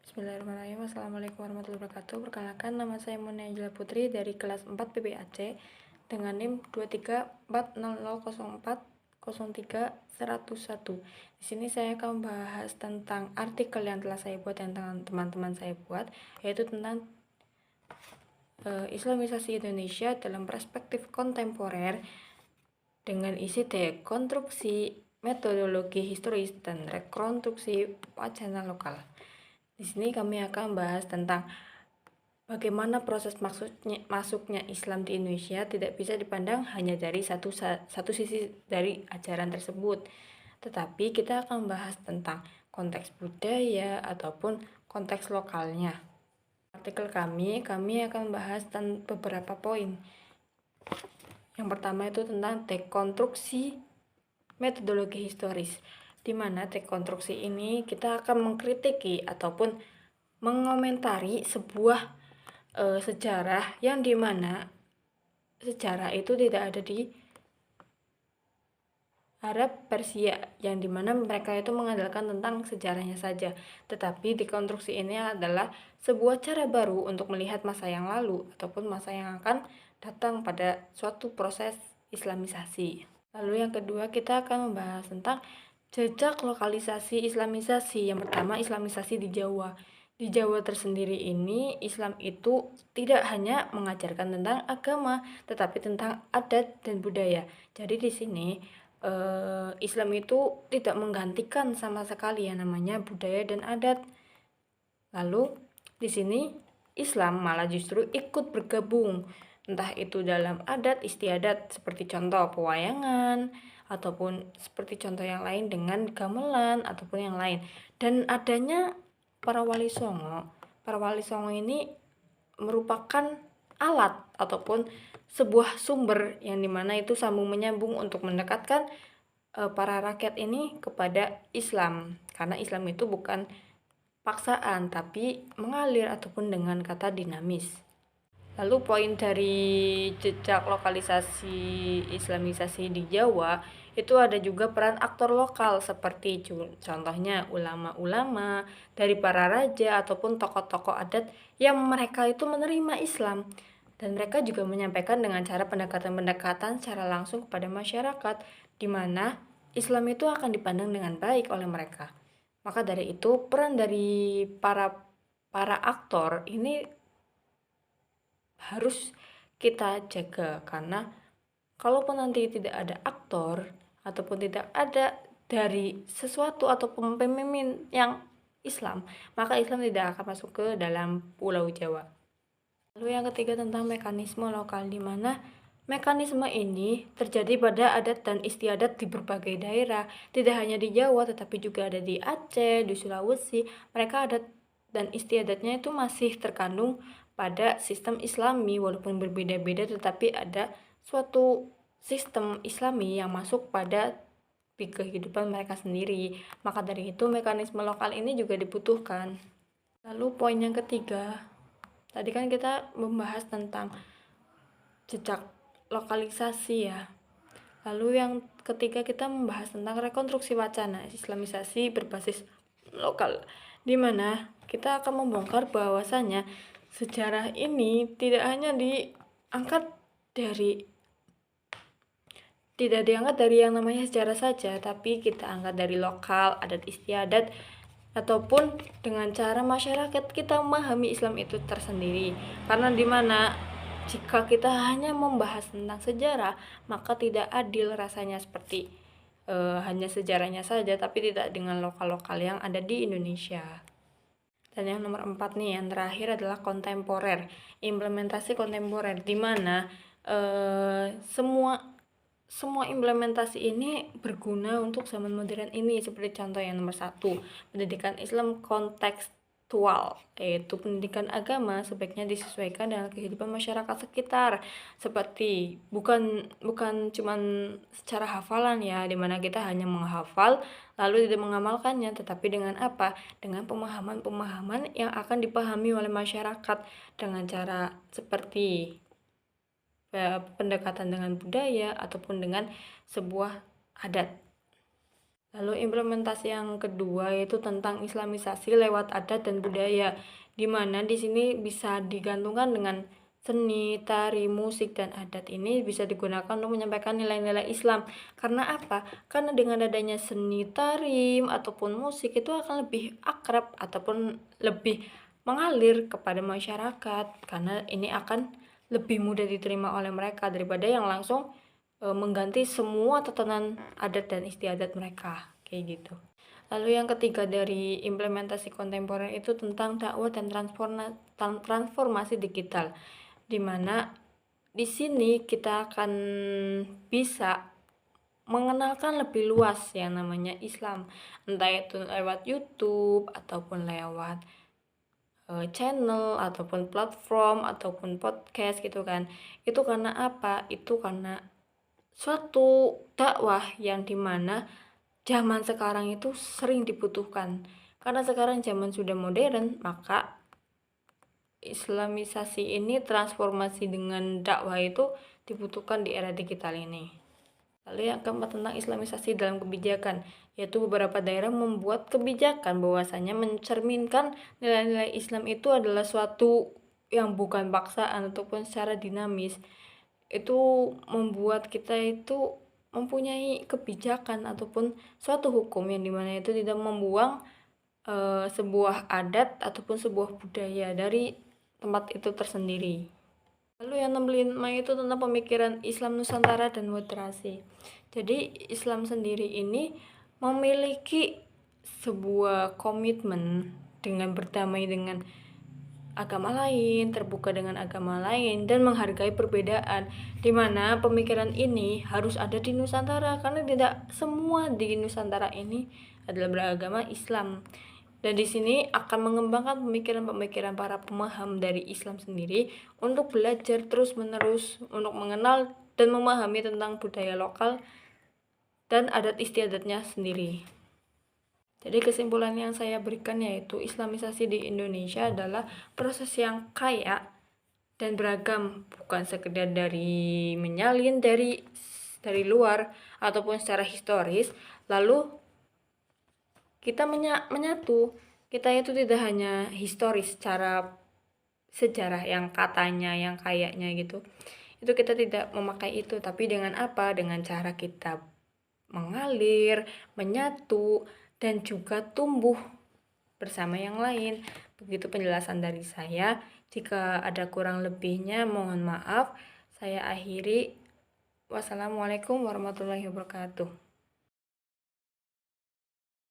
Bismillahirrahmanirrahim. Assalamualaikum warahmatullahi wabarakatuh. Perkenalkan, nama saya Muna Angela Putri dari kelas 4 PPAC dengan NIM 23400040301. Di sini saya akan membahas tentang artikel yang telah saya buat dan teman-teman saya buat, yaitu tentang Islamisasi Indonesia dalam perspektif kontemporer dengan isi dekonstruksi metodologi historis dan rekonstruksi wacana lokal. Di sini kami akan membahas tentang bagaimana proses masuknya Islam di Indonesia tidak bisa dipandang hanya dari satu sisi dari ajaran tersebut, tetapi kita akan membahas tentang konteks budaya ataupun konteks lokalnya. Artikel kami akan membahas beberapa poin. Yang pertama itu tentang dekonstruksi metodologi historis, di mana dekonstruksi ini kita akan mengkritiki ataupun mengomentari sebuah sejarah yang dimana sejarah itu tidak ada di Arab Persia, yang dimana mereka itu mengandalkan tentang sejarahnya saja, tetapi dekonstruksi ini adalah sebuah cara baru untuk melihat masa yang lalu ataupun masa yang akan datang pada suatu proses islamisasi. Lalu yang kedua, kita akan membahas tentang jejak lokalisasi islamisasi. Yang pertama, islamisasi di Jawa. Di Jawa tersendiri ini, Islam itu tidak hanya mengajarkan tentang agama, tetapi tentang adat dan budaya. Jadi di sini Islam itu tidak menggantikan sama sekali yang namanya budaya dan adat. Lalu di sini Islam malah justru ikut bergabung, entah itu dalam adat istiadat seperti contoh pewayangan ataupun seperti contoh yang lain dengan gamelan ataupun yang lain. Dan adanya para wali songo. Para wali songo ini merupakan alat ataupun sebuah sumber yang dimana itu sambung menyambung untuk mendekatkan para rakyat ini kepada Islam, karena Islam itu bukan paksaan tapi mengalir ataupun dengan kata dinamis. Lalu poin dari jejak lokalisasi islamisasi di Jawa itu ada juga peran aktor lokal seperti contohnya ulama-ulama dari para raja ataupun tokoh-tokoh adat yang mereka itu menerima Islam, dan mereka juga menyampaikan dengan cara pendekatan-pendekatan secara langsung kepada masyarakat, di mana Islam itu akan dipandang dengan baik oleh mereka. Maka dari itu peran dari para aktor ini harus kita jaga, karena kalaupun nanti tidak ada aktor ataupun tidak ada dari sesuatu ataupun pemimpin yang Islam, maka Islam tidak akan masuk ke dalam Pulau Jawa. Lalu yang ketiga tentang mekanisme lokal, di mana mekanisme ini terjadi pada adat dan istiadat di berbagai daerah, tidak hanya di Jawa tetapi juga ada di Aceh, di Sulawesi. Mereka adat dan istiadatnya itu masih terkandung pada sistem Islami, walaupun berbeda-beda tetapi ada suatu sistem Islami yang masuk pada kehidupan mereka sendiri. Maka dari itu mekanisme lokal ini juga dibutuhkan. Lalu poin yang ketiga, tadi kan kita membahas tentang jejak lokalisasi ya. Lalu yang ketiga kita membahas tentang rekonstruksi wacana islamisasi berbasis lokal, di mana kita akan membongkar bahwasanya sejarah ini tidak diangkat dari yang namanya sejarah saja, tapi kita angkat dari lokal, adat istiadat, ataupun dengan cara masyarakat kita memahami Islam itu tersendiri. Karena dimana jika kita hanya membahas tentang sejarah, maka tidak adil rasanya seperti hanya sejarahnya saja tapi tidak dengan lokal-lokal yang ada di Indonesia. Dan yang nomor 4 nih, yang terakhir adalah kontemporer, implementasi kontemporer, di mana semua implementasi ini berguna untuk zaman modern ini, seperti contoh yang nomor 1, pendidikan Islam kontekstual, yaitu pendidikan agama sebaiknya disesuaikan dengan kehidupan masyarakat sekitar, seperti bukan cuman secara hafalan ya, dimana kita hanya menghafal lalu tidak mengamalkannya, tetapi dengan apa? Dengan pemahaman-pemahaman yang akan dipahami oleh masyarakat dengan cara seperti pendekatan dengan budaya ataupun dengan sebuah adat. Lalu implementasi yang kedua yaitu tentang islamisasi lewat adat dan budaya, di mana di sini bisa digantungkan dengan seni, tari, musik, dan adat ini bisa digunakan untuk menyampaikan nilai-nilai Islam. Karena apa? Karena dengan adanya seni, tari, ataupun musik itu akan lebih akrab ataupun lebih mengalir kepada masyarakat, karena ini akan lebih mudah diterima oleh mereka daripada yang langsung mengganti semua tatanan adat dan istiadat mereka, kayak gitu. Lalu yang ketiga dari implementasi kontemporer itu tentang dakwah dan transformasi digital, di mana di sini kita akan bisa mengenalkan lebih luas yang namanya Islam, entah itu lewat YouTube ataupun lewat channel ataupun platform ataupun podcast gitu kan. Itu karena apa? Itu karena suatu dakwah yang dimana zaman sekarang itu sering dibutuhkan, karena sekarang zaman sudah modern, maka islamisasi ini, transformasi dengan dakwah itu dibutuhkan di era digital ini. Lalu yang keempat tentang islamisasi dalam kebijakan, yaitu beberapa daerah membuat kebijakan bahwasanya mencerminkan nilai-nilai Islam itu adalah suatu yang bukan paksaan ataupun secara dinamis. Itu membuat kita itu mempunyai kebijakan ataupun suatu hukum yang dimana itu tidak membuang sebuah adat ataupun sebuah budaya dari tempat itu tersendiri. Lalu yang 65 itu tentang pemikiran Islam Nusantara dan moderasi. Jadi Islam sendiri ini memiliki sebuah komitmen dengan berdamai dengan agama lain, terbuka dengan agama lain, dan menghargai perbedaan, di mana pemikiran ini harus ada di Nusantara, karena tidak semua di Nusantara ini adalah beragama Islam. Dan di sini akan mengembangkan pemikiran-pemikiran para pemaham dari Islam sendiri untuk belajar terus-menerus untuk mengenal dan memahami tentang budaya lokal dan adat istiadatnya sendiri. Jadi kesimpulan yang saya berikan yaitu islamisasi di Indonesia adalah proses yang kaya dan beragam, bukan sekedar dari menyalin dari luar ataupun secara historis, lalu kita menyatu. Kita itu tidak hanya historis secara sejarah yang katanya, yang kayaknya gitu. Itu kita tidak memakai itu, tapi dengan apa? Dengan cara kita mengalir, menyatu, dan juga tumbuh bersama yang lain. Begitu penjelasan dari saya. Jika ada kurang lebihnya, mohon maaf. Saya akhiri. Wassalamualaikum warahmatullahi wabarakatuh.